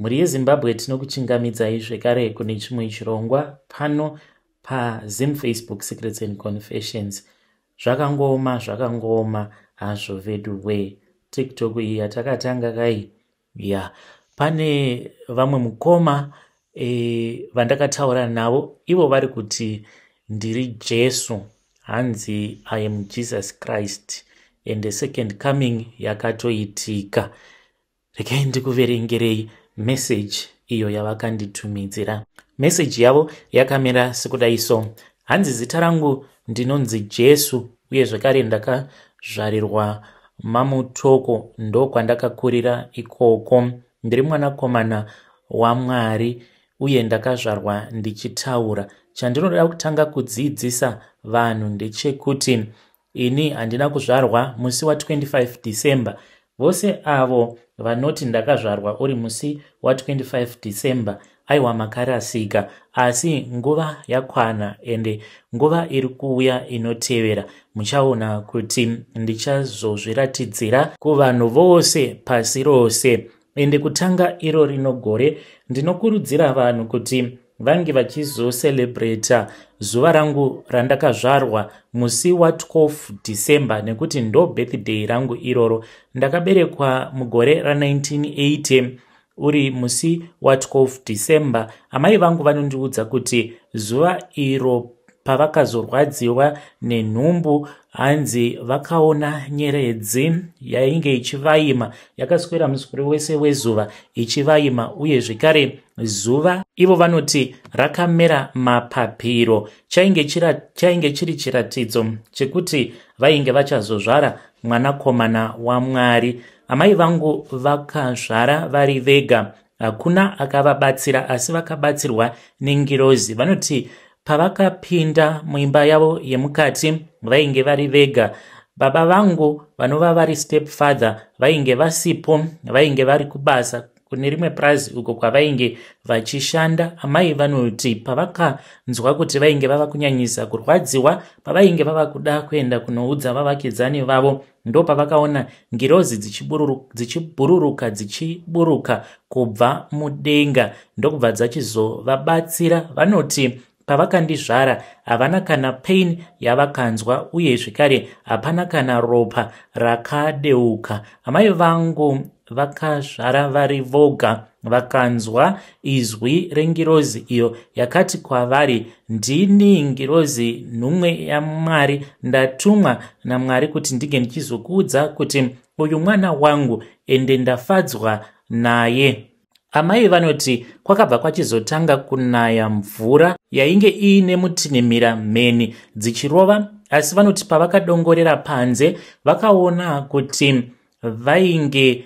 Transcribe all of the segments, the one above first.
Muri yeZimbabwe tinokuchingamidzai zvekare kune chimwe chirongwa pano paZim Facebook Secrets and Confessions. Zvakangoma hazvo vedu we TikTok iyi yatakatanga kai pane vamwe mukoma vandakataura navo, ivo vari kuti ndiri Jesu, hanzi I am Jesus Christ and the second coming yakatoitika. Regai ndikuverengerei message iyo yavakanditumidzira. Message yavo yakamira sekudai so: hanzi zita rangu ndinonzi Jesu uye zvakare ndakazvarirwa Mamutoko, ndo kwandakakurira ikoko. Ndiri mwanakomana waMwari uye ndakazvarwa ndichitaura. Chandinoda kutanga kudzidzisa vanhu ndechekuti ini handina kuzvarwa musi wa25 December. Vose avo vanoti ndakazvarwa uri musi wa25 December aiwa makarasika, asi nguva yakwana ende nguva iri kuuya inotevera muchaona kuti ndichazozviratidzira kuvanhu vose pasi rose. Ende kutanga iro rino gore ndinokurudzira vanhu kuti vange vachizocelebrata zuva rangu randakazvarwa musi wa12 December, nekuti ndo birthday rangu iroro. Ndakaberekwa mugore ra1980 uri musi wa12 December. Amai vangu vanondiudza kuti zuva iro pavakazorwadziwa nenhumbu, hanzi vakaona nyeredzi yainge ichivaima, yakaswera muswero wese wezuva ichivaima, uye zvekare zuva ivo vanoti rakamera mapapiro. Chainge chiri chiratidzo chekuti vainge vachazozvara mwanakomana waMwari. Amai vangu vakazvara vari vega, hakuna akavabatsira, asi vakabatsirwa nengirozi. Vanoti pavakapinda muimba yavo yemukati vainge vari vega. Baba vangu vanova vari stepfather vainge vasipo, vainge vari kubasa kune rimwe prazi uko kwavainge vachishanda. Amai vanoti pavakanzwa kuti vainge vava kunyanyisa kurwadziwa, pavainge vava kuda kuenda kunoudza vavakidzani vavo, ndo pavakaona ngirozi dzichibururuka kubva mudenga, ndokubva dzachizovabatsira. Vanoti pavakandizvara havana kana pain yavakanzwa, uye zvekare hapana kana ropa rakadeuka. Amai vangu vakazvara vari voga, vakanzwa izwi rengirozi iyo yakati kwavari, ndini ngirozi nhumwe yaMwari, ndatumwa naMwari kuti ndige ndichizokuudza kuti uyu mwana wangu ende ndafadzwa naye. Amai vanoti kwakabva kwachizotanga kunaya mvura yainge iine mutinhimira mheni dzichirova, asi vanoti pavakadongorera panze vakaona kuti vainge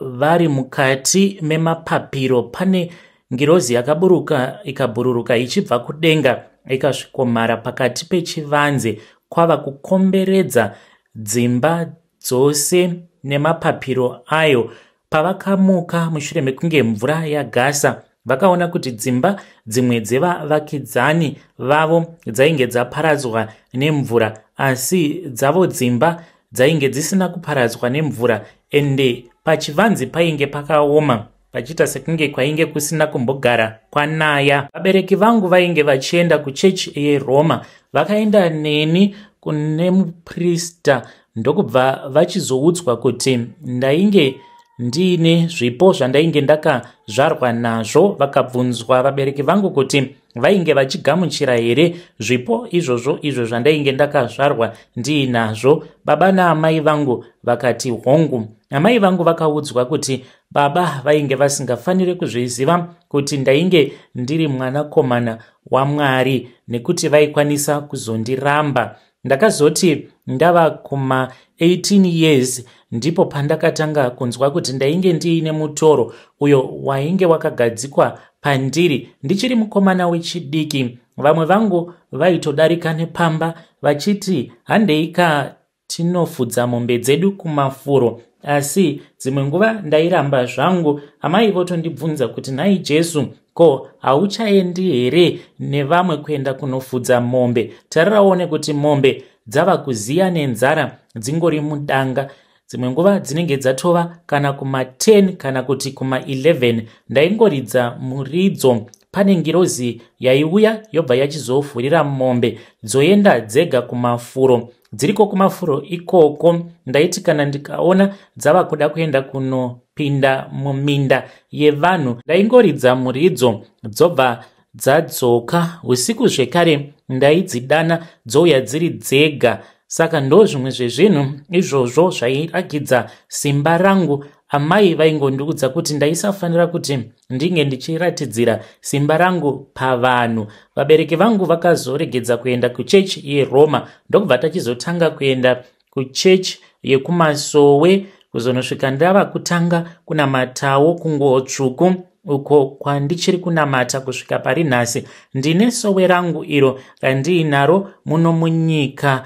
vari mukati memapapiro. Pane ngirozi yakaburuka ikabhururuka ichibva kudenga ikasvikomara pakati pechivanze kwava kukomberedza dzimba dzose nemapapiro ayo. Pavakamuka mushure mekunge mvura yagasa, vakaona kuti dzimba dzimwe dzevavakidzani vavo dzainge dzaparadzwa nemvura, asi dzavo dzimba dzainge dzisina kuparadzwa nemvura, ende pachivanze painge pakaoma, pachiita sekunge kwainge kusina kumbogara kwanaya. Vabereki vangu vainge vachienda kuchechi yeRoma, vakaenda neni kune muprista, ndokubva vachizoudzwa kuti ndainge ndiine zvipo zvandainge ndakazvarwa nazvo. Vakabvunzwa vabereki vangu kuti vainge vachigamuchira here zvipo izvozvo izvo zvandainge ndakazvarwa ndiinazvo. Baba naamai vangu vakati hongu. Amai vangu vakaudzwa kuti baba vainge vasingafaniri kuzviziva kuti ndainge ndiri mwanakomana waMwari, nekuti vaikwanisa kuzondiramba. Ndakazoti ndava kuma 18 years ndipo pandakatanga kunzwa kuti ndainge ndiine mutoro uyo wainge wakagadzikwa pandiri ndichiri mukomana wechidiki. Vamwe vangu vaitodarika nepamba vachiti handeika tinofudza mombe dzedu kumafuro, asi dzimwe nguva ndairamba zvangu. Amai votondibvunza kuti nhai Jesu, ko hauchaendi here nevamwe kuenda kunofudza mombe? Tariraone kuti mombe dzava kuziya nenzara dzingori mudanga, dzimwe nguva dzinenge dzatova kana kuma10 kana kuti kuma11 ndaingoridza muridzo. Pane ngirozi yaiuya yobva yachizovhurira mombe dzoenda dzega kumafuro. Dziriko kumafuro ikoko ndaiti kana ndikaona dzava kuda kuenda kunopinda muminda yevanhu ndaingoridza muridzo dzobva dzadzoka. Usiku zvekare ndaidzidana dzouya dziri dzega. Saka ndo zvimwe zvezvinhu izvozvo zvairakidza simba rangu. Amai vaingondiudza kuti ndaisafanira kuti ndinge ndichiratidzira simba rangu pavanhu. Vabereki vangu vakazoregedza kuenda kuchechi yeRoma ndokubva tachizotanga kuenda kuchechi yekumasowe kuzonosvika ndava kutanga kunamatawo kunguo tsvuku uko kwandichiri kunamata kusvika pari nhasi. Ndine sowe rangu iro randiinaro muno munyika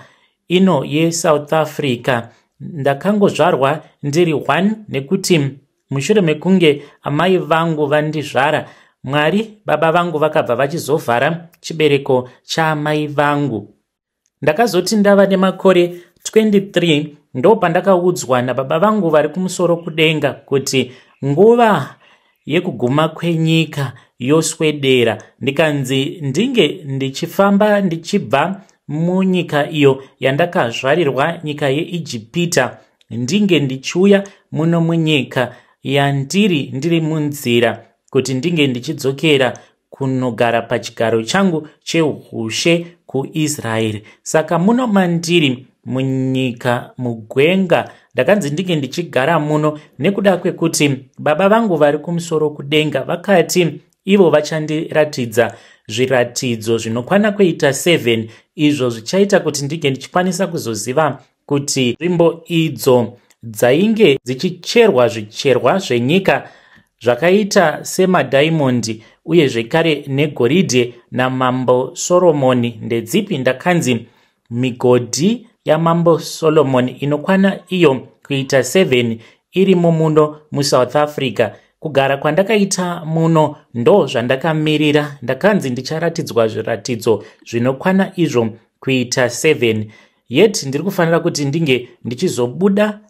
ino yeSouth Africa. Ndakangozvarwa ndiri 1 nekuti mushure mekunge amai vangu vandizvara, Mwari baba vangu vakabva vachizovhara chibereko chaamai vangu. Ndakazoti ndava nemakore 23 ndo pandakaudzwa nababa vangu vari kumusoro kudenga kuti nguva yekuguma kwenyika yoswedera. Ndikanzi ndinge ndichifamba ndichibva munyika iyo yandakazvarirwa, nyika yeIjipita, ndinge ndichiuya muno munyika ndiri munzira kuti ndinge ndichidzokera kunogara pachigaro changu cheushe kuIsraeri. Saka muno mandiri munyika mugwenga ndakanzi ndinge ndichigara muno nekuda kwekuti baba vangu vari kumusoro kudenga vakati ivo vachandiratidza zviratidzo zvinokwana kuita 7 izvo zvichaita kuti ndinge ndichikwanisa kuzoziva kuti nzvimbo idzo dzainge dzichicherwa zvicherwa zvenyika zvakaita semadhaimondi uye zvekare negoridhe namambo Soromoni ndedzipi. Ndakanzi migodhi yamambo Solomoni inokwana iyo kuita 7 irimo muno muSouth Africa. Kugara kwandakaita muno ndo zvandakamirira. Ndakanzi ndicharatidzwa zviratidzo zvinokwana izvo kuita 7. Yet ndiri kufanira kuti ndinge ndichizobuda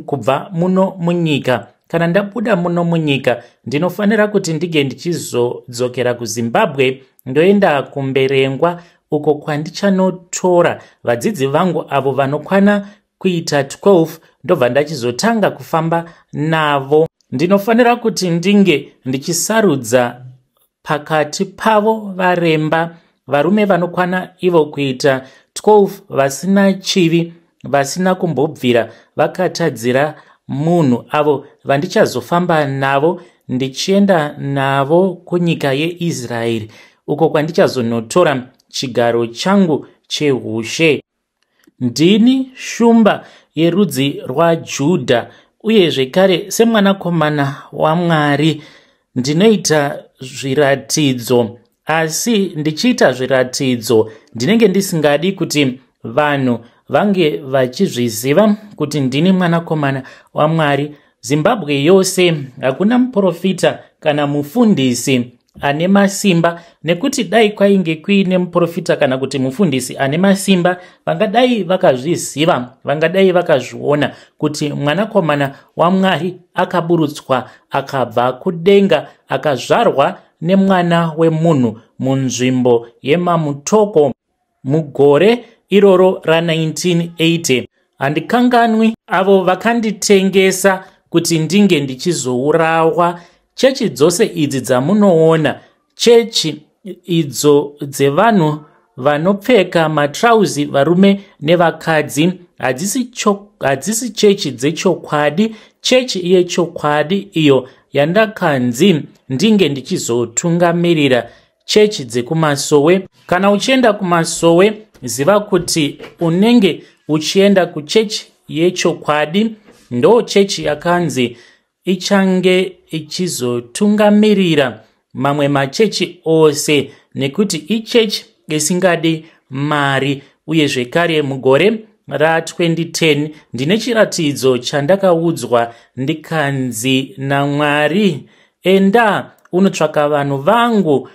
kubva muno munyika. Kana ndabuda muno munyika ndinofanira kuti ndige ndichizodzokera kuZimbabwe ndoenda kumberengwa uko kwandichanotora vadzidzi vangu avo vanokwana kuita 12 ndobva ndachizotanga kufamba navo. Ndinofanira kuti ndinge ndichisarudza pakati pavo varemba, varume vanokwana ivo kuita 12 vasina chivi, vasina kumbobvira vakatadzira munhu, avo vandichazofamba navo ndichienda navo kunyika yeIsraeri uko kwandichazonotora chigaro changu cheushe. Ndini shumba yerudzi rwaJudha uye zvekare semwanakomana waMwari ndinoita zviratidzo, asi ndichiita zviratidzo ndinenge ndisingadi kuti vanhu vange vachizviziva kuti ndini mwanakomana waMwari. Zimbabwe yose hakuna muprofita kana mufundisi ane masimba, nekuti dai kwainge kuine muprofita kana kuti mufundisi ane masimba vangadai vakazviziva, vangadai vakazviona kuti mwanakomana waMwari akaburutswa akabva kudenga akazvarwa nemwana wemunhu munzvimbo yeMamutoko mugore iroro ra1980. Handikanganwi avo vakanditengesa kuti ndinge ndichizourawa. Chechi dzose idzi dzamunoona, chechi idzo dzevanhu vanopfeka matrauzi varume nevakadzi, hadzisi chechi dzechokwadi. Chechi yechokwadi iyo yandakanzi ndinge ndichizotungamirira, chechi dzekumasowe. Kana uchienda kumasowe ziva kuti unenge uchienda kuchechi yechokwadi, ndo chechi yakanzi ichange ichizotungamirira mamwe machechi ose, nekuti ichechi isingadi mari. Uye zvekare mugore ra2010 ndine chiratidzo chandakaudzwa ndikanzi naMwari, enda unotsvaka vanhu vangu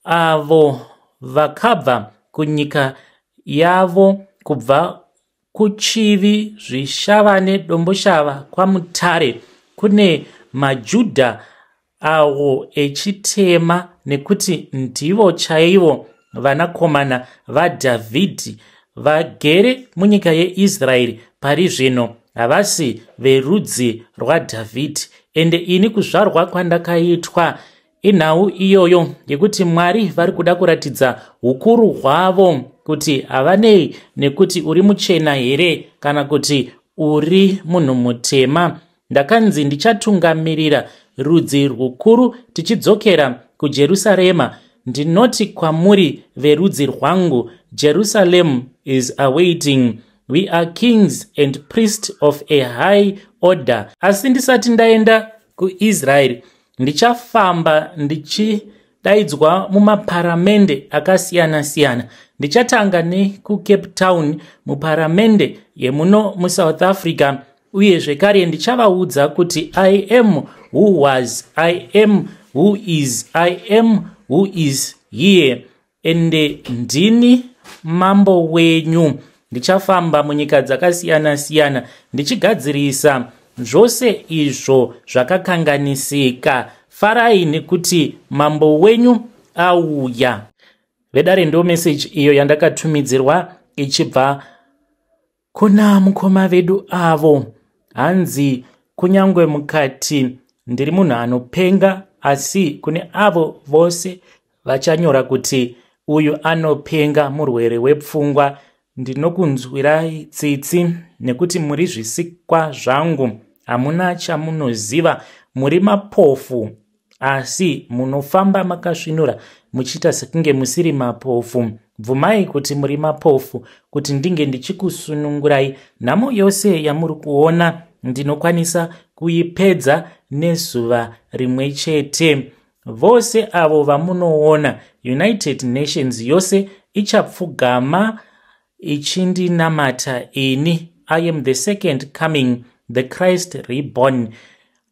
avo vakabva kunyika yavo kubva kuchivi, zvishava nedomboshava kwamutare kune maJudha awo echitema, nekuti ndivo chaivo vanakomana vaDhavhidhi vagere munyika yeIsraeri pari zvino, havasi verudzi rwaDhavhidhi. Ende ini kuzvarwa kwandakaitwa inhau iyoyo yekuti Mwari vari kuda kuratidza ukuru hwavo, kuti havanei nekuti uri muchena here kana kuti uri munhu mutema. Ndakanzi ndichatungamirira rudzi rukuru tichidzokera kuJerusarema. Ndinoti kwamuri verudzi rwangu, Jerusalem is awaiting. We are kings and priests of a high order. Asi ndisati ndaenda kuIsraeri, ndichafamba ndichidaidzwa mumaparamende akasiyana-siyana. Ndichatanga nekuCape Town, muparamende yemuno muSouth Africa, uye zvekare ndichavaudza kuti I am who was, I am who is, I am who is here. Ende ndini mambo wenyu. Ndichafamba munyika dzakasiyana-siyana ndichigadzirisa zvose izvo zvakakanganisika. Farai nekuti mambo wenyu auya. Vedare ndo message iyo yandakatumidzirwa ichibva kuna mukoma vedu avo. Hanzi kunyangwe mukati ndiri munhu anopenga, asi kune avo vose vachanyora kuti uyu anopenga, murwere wepfungwa, ndinokunzwirai tsitsi, nekuti muri zvisikwa zvangu. Hamuna chamunoziva, muri mapofu, asi munofamba makasvinura muchiita sekunge musiri mapofu. Bvumai kuti muri mapofu, kuti ndinge ndichikusunungurai. Nhamo yose yamuri kuona ndinokwanisa kuipedza nezuva rimwe chete. Vose avo vamunoona, United Nations yose ichapfugama ichindinamata ini. I am the second coming, the Christ reborn.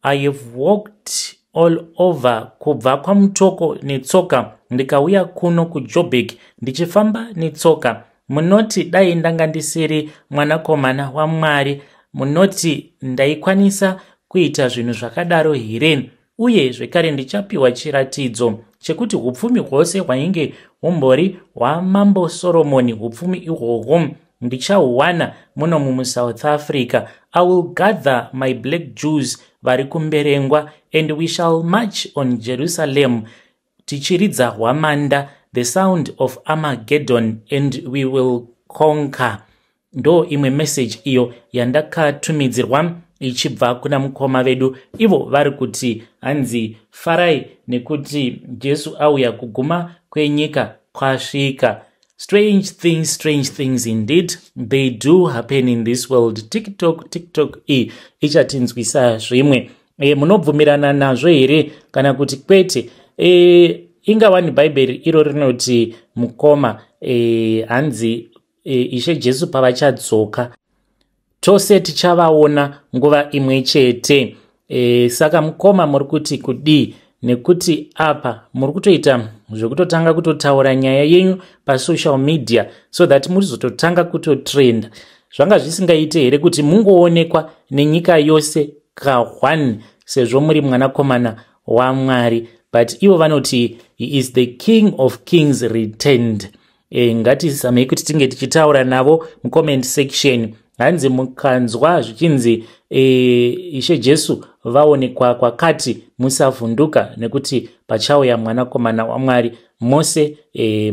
I have walked all over, kubva kwamutoko netsoka ndikauya kuno kuJoburg ndichifamba netsoka. Munoti dai ndanga ndisiri mwanakomana waMwari, munoti ndaikwanisa kuita zvinhu zvakadaro here? Uye zvekare ndichapiwa chiratidzo chekuti upfumi hwose hwainge humbori hwaMambo Soromoni, upfumi ihwohwo ndichahuwana muno muSouth Africa. I will gather my black Jews vari kumberengwa, and we shall march on Jerusalem, tichiridza hwamanda, the sound of Armageddon, and we will conquer. Ndo imwe message iyo yandakatumidzirwa ichibva kuna mukoma vedu, ivo vari kuti hanzi farai nekuti Jesu auya, kuguma kwenyika kwasvika. Strange things indeed, they do happen in this world. TikTok ichatinzwisa zvimwe. Munobvumirana nazvo here kana kuti kwete? Ingava ni Bhaibheri iro rinoti mukoma hanzi Ishe Jesu pavachadzoka tose tichavaona nguva imwe chete. Saka mukoma muri kuti kudii? Nekuti apa muri kutoita zvekutotanga kutotaura nyaya yenyu pasocial media so that murizototanga kutotrenda. Zvanga zvisingaite here kuti mungoonekwa nenyika yose kahwani sezvo muri mwanakomana waMwari? But ivo vanoti he is the King of Kings returned. Ngatizamei kuti tinge tichitaura navo mucomment section. Hanzi mukanzwa zvichinzi Ishe Jesu vaonekwa kwakati musavhunduka, nekuti pachauya mwanakomana waMwari mose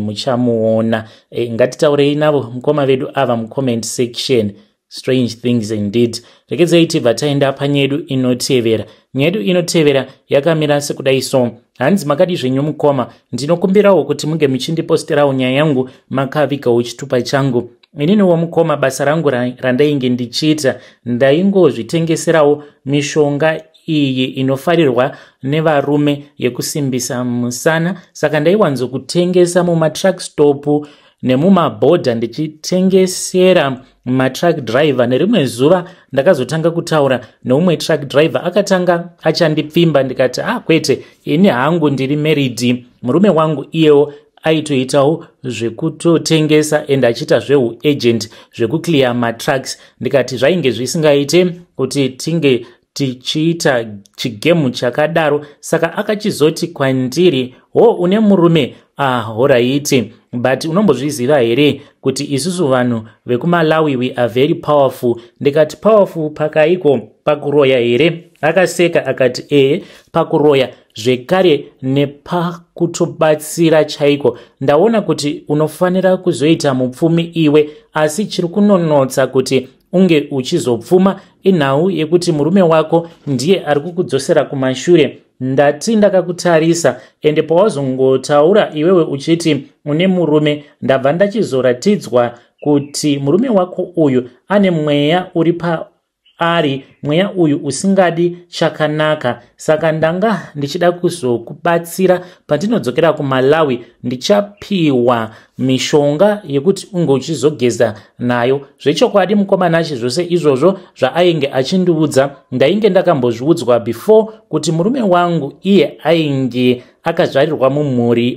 muchamuona. Ngatitaurei navo mukoma vedu ava mucomment section. Strange things indeed. Rekedzei tibva taenda panyedu inotevera. Nyedu inotevera yakamira sekudai so. Hanzi makadi zvenyu mukoma, ndinokumbirawo kuti munge muchindiposterawo nyaya yangu makavigawo chitupa changu. Ininiwo mukoma, basa rangu randainge ndichiita ndaingozvitengeserawo mishonga iyi inofarirwa nevarume yekusimbisa musana. Saka ndaiwanzokutengesa mumatruck stop nemumabhodha ndichitengesera matruck driver. Nerimwe zuva ndakazotanga kutaura neumwe truck driver, akatanga achandipfimba. Ndikati kwete, ini hangu ndiri married, murume wangu iyewo aitoitawo zvekutotengesa ende achiita zveuagent zvekuclear matrucks. Ndikati zvainge zvisingaite kuti tinge tichiita chigemu chakadaro, saka akachizoti kwandiri, une murume, alright, but unombozviziva here kuti isusu vanhu vekuMalawi we are very powerful. Ndikati powerful pakaiko, pakuroya here? Akaseka akati pakuroya zvekare nepakutobatsira chaiko. Ndaona kuti unofanira kuzoita mupfumi iwe, asi chiri kunonotsa kuti unge uchizopfuma inhau yekuti murume wako ndiye ari kukudzosera kumashure. Ndati ndakakutarisa, ende pawazongotaura iwewe uchiti une murume, ndabva ndachizoratidzwa kuti murume wako uyu ane mweya uri paari, mweya uyu usingadi chakanaka. Saka ndanga ndichida kuzokubatsira pandinodzokera kuMalawi, ndichapiwa mishonga yekuti unge uchizogeza nayo. Zvechokwadi mukomana zvose izvozvo zvaainge achindiudza ndainge ndakambozviudzwa before kuti murume wangu iye ainge akazvarirwa mumhuri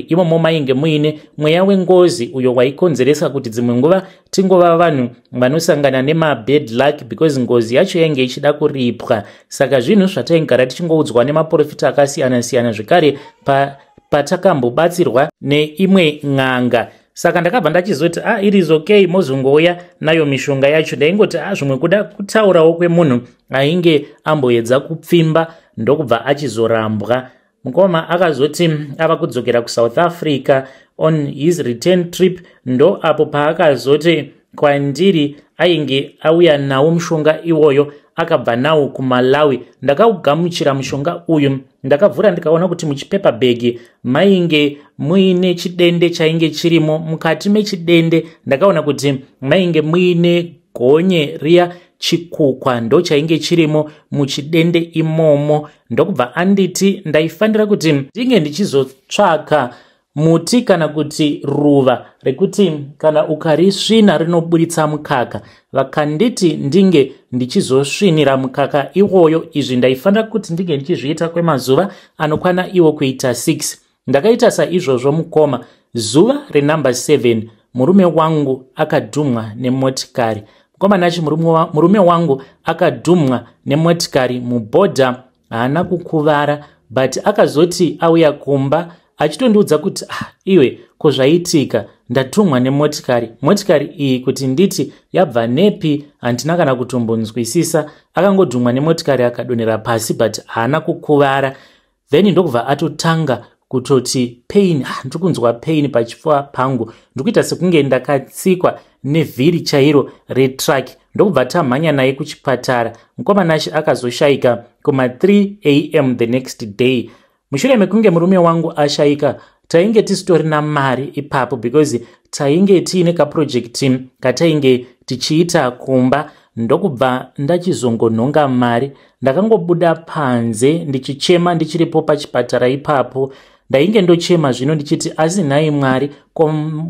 imomo mainge muine mweya wengozi uyo waikonzeresa kuti dzimwe nguva tingova vanhu vanosangana nemabad luck because ngozi yacho yainge ichida kuripwa. Saka zvinhu zvataigara tichingoudzwa nemaprofita akasiyana-siyana zvekare patakambobatsirwa neimwe n'anga. Saka ndakabva ndachizoti it is okay, mozongouya nayo mishonga yacho. Ndaingoti zvimwe kuda kutaurawo kwemunhu ainge amboedza kupfimba ndokubva achizorambwa. Mukoma akazoti ava kudzokera kuSouth Africa on his return trip, ndo apo paakazoti kwandiri ainge auya nawo mushonga iwoyo akabva nawo kuMalawi. Ndakaugamuchira mushonga uyu, ndakavhura ndikaona kuti muchipepa bhegi mainge muine chidende chainge chirimo. Mukati mechidende ndakaona kuti mainge muine gonye riya chikukwa ndo chainge chirimo muchidende imomo. Ndokubva anditi ndaifanira kuti ndinge ndichizotsvaka muti kana kuti ruva rekuti kana ukarisvina rinoburitsa mukaka. Vakanditi ndinge ndichizosvinira mukaka iwoyo. Izvi ndaifanira kuti ndinge ndichizviita kwemazuva anokwana iwo kuita 6. Ndakaita saizvozvo mukoma. Zuva renumber 7 murume wangu akadhumwa nemotikari. Mukoma nachi murume wangu akadhumwa nemotikari mubhodha, haana kukuvara, but akazoti auya kumba achitondiudza kuti iwe kozvaitika ndatumwa nemotikari. Motikari iyi kuti nditi yabva nepi handina kana kutombonzwisisa. Akangodhumwa nemotikari akadonera pasi but haana kukuvara. Then ndokubva atotanga kutoti pain, ndikunzwa pain pachipfuva pangu, ndikuita sekunge ndakatsikwa nevhiri chairo retruck. Ndokubva tamhanya naye kuchipatara. Mukoma nashi akazoshayika kuma 3 am the next day. Mushure mekunge murume wangu ashayika, tainge tisitorina mari ipapo because tainge tiine kaproject katainge tichiita kumba. Ndokubva ndachizongonhonga mari. Ndakangobuda panze ndichichema ndichiripo pachipatara ipapo. Ndainge ndochema zvino ndichiti asi nhai Mwari,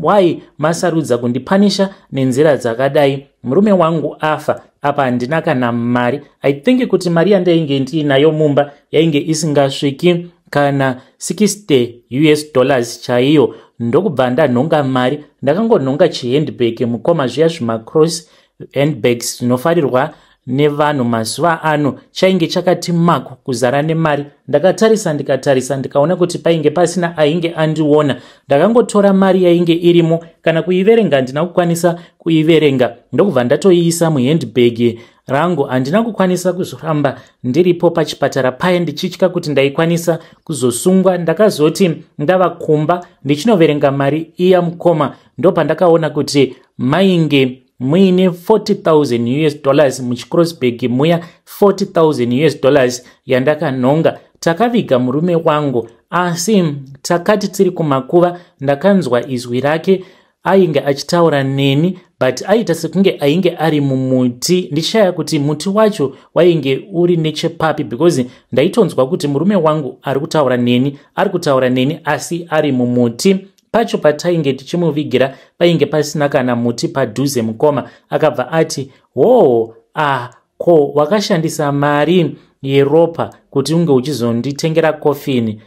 why masarudza kundipanisha nenzira dzakadai? Murume wangu afa, apa handina kana mari. I think kuti mari yandainge ndiinayo mumba yainge isingasviki kana $60 chaiyo. Ndokubva ndanhonga mari. Ndakangonhonga chihandbag mukoma, zviya zvimacross handbags zvinofarirwa nevanhu mazuva ano. Chainge chakati mako kuzara nemari. Ndakatarisa ndikaona kuti painge pasina ainge andiona. Ndakangotora mari yainge irimo, kana kuiverenga handina kukwanisa kuiverenga. Ndokubva ndatoiisa muhandbag rangu. Handina kukwanisa kuzoramba ndiripo pachipatara paya ndichitya kuti ndaikwanisa kuzosungwa. Ndakazoti ndava kumba ndichinoverenga mari iya mukoma, ndopandakaona kuti mainge muine $40,000 muchicrossbag muya, $40,000 yandakanhonga. Takaviga murume wangu, asi takati tiri kumakuva ndakanzwa izwi rake ainge achitaura neni, but aita sekunge ainge ari mumuti. Ndichaya kuti muti wacho wainge uri nechepapi because ndaitonzwa kuti murume wangu ari kutaura neni asi ari mumuti. Pacho patainge tichimuvigira painge pasina kana muti padhuze. Mukoma akabva ati, ko wakashandisa mari yeropa kuti unge uchizonditengera kofini.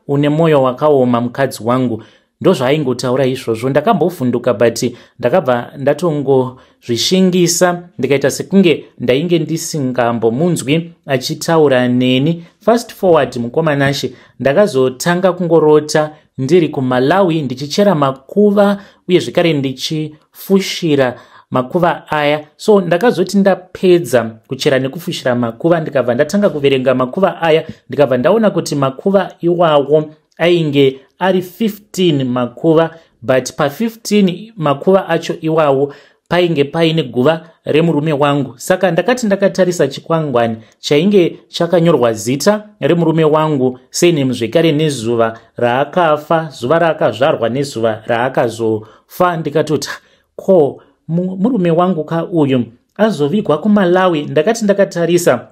Une moyo wakaoma mukadzi wangu. ndozvaaingotaura izvozvo. Ndakambovhunduka but ndakabva ndatongozvishingisa ndikaita sekunge ndainge ndisingambomunzwi achitaura neni. Fast forward mukomanashe, ndakazotanga kungorota ndiri kuMalawi ndichichera makuva uye zvekare ndichifushira makuva aya. So ndakazoti ndapedza kuchera nekufushira makuva ndikabva ndatanga kuverenga makuva aya, ndikabva ndaona kuti makuva iwawo ainge ari 15 makuva, but pa15 makuva acho iwawo painge paine guva remurume wangu. Saka ndakati ndakatarisa chikwangwani chainge chakanyorwa zita remurume wangu, surname zvekare nezuva raakafa, zuva raakazvarwa nezuva raakazofa, ndikatoti ko murume wangu ka uyu azovigwa kuMalawi. Ndakati ndakatarisa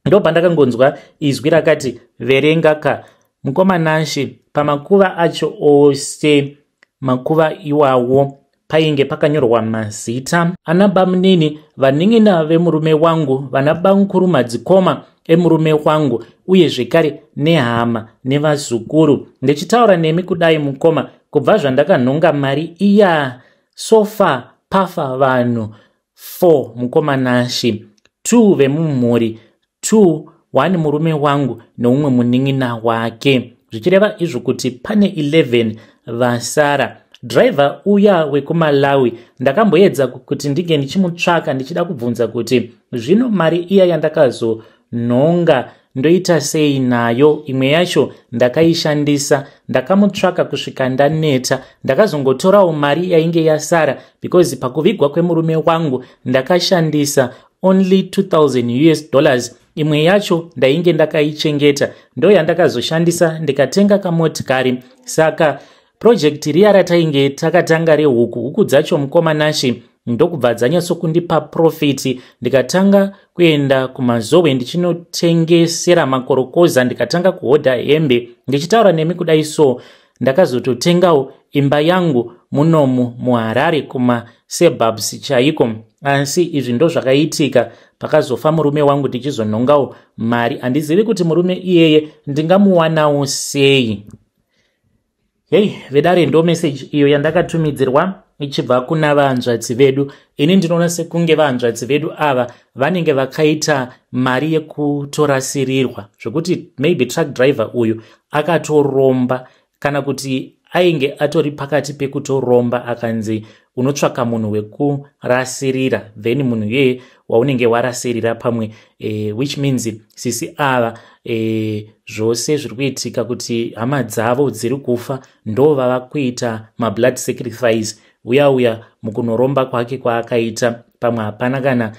ndobva ndakangonzwa izwi rakati verenga ka. Mukomanashe, pamakuva acho ose makuva iwawo painge pakanyorwa mazita anabamunini, vaning'ina vemurume wangu, vanabamukuru, madzikoma emurume wangu, uye zvekare nehama nevazukuru. Ndichitaura nemi kudai mukoma, kubva zvandakanhonga mari iya sofa pafa vanhu 4 mukomanashe, 2 vemumhuri, 2 1 murume wangu neumwe muning'ina wake, zvichireva izvo kuti pane 11 vasara. Driver uya wekuMalawi ndakamboedza kuti ndige ndichimutsvaka ndichida kubvunza kuti zvino mari iya yandakazonhonga ndoita sei nayo. Imwe yacho ndakaishandisa, ndakamutsvaka kusvika ndaneta, ndakazongotorawo mari yainge yasara because pakuvigwa kwemurume wangu ndakashandisa only $2,000. Imwe yacho ndainge ndakaichengeta, ndo yandakazoshandisa ndikatenga kamotikari. Saka project riya ratainge takatanga rehuku dzacho mukomanashe ndokubva dzanyatsokundipa profit. Ndikatanga kuenda kumazowe ndichinotengesera makorokoza, ndikatanga kuhodha hembe. Ndichitaura nemi kudai so ndakazototengawo imba yangu munomu muHarare kumaSuburbs chaiko. Asi izvi ndo zvakaitika pakazofa murume wangu ndichizonhongawo mari. Handizivi kuti murume iyeye ndingamuwanawo sei. Hey, vedare ndo message iyo yandakatumidzirwa ichibva kuna vahanzvadzi vedu. Ini ndinoona sekunge vahanzvadzi vedu ava vanenge vakaita mari yekutorasirirwa, zvokuti maybe truck driver uyu akatoromba, kana kuti ainge atori pakati pekutoromba akanzi unotsvaka munhu wekurasirira, then munhu yeye waunenge warasirira pamwe, which means sisi ava zvose zviri kuitika kuti hama dzavo dziri kufa ndo vava kuita mablood sacrifice. Uya mukunoromba kwake kwaakaita pamwe hapana kana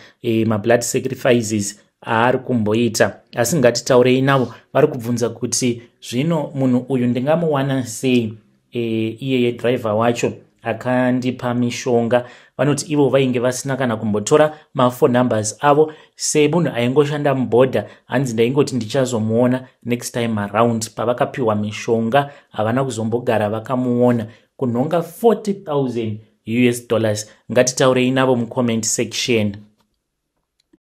mablood sacrifices aari kumboita. Asi ngatitaurei navo, vari kubvunza kuti zvino munhu uyu ndingamuwana sei. Iyeye driver wacho akandipa mishonga, vanoti ivo vainge vasina kana kumbotora mafone numbers avo. Semunhu aingoshanda mubhodha, hanzi ndaingoti ndichazomuona next time around. Pavakapiwa mishonga havana kuzombogara vakamuona. Kunhonga $40,000. Ngatitaurei navo mucomment section.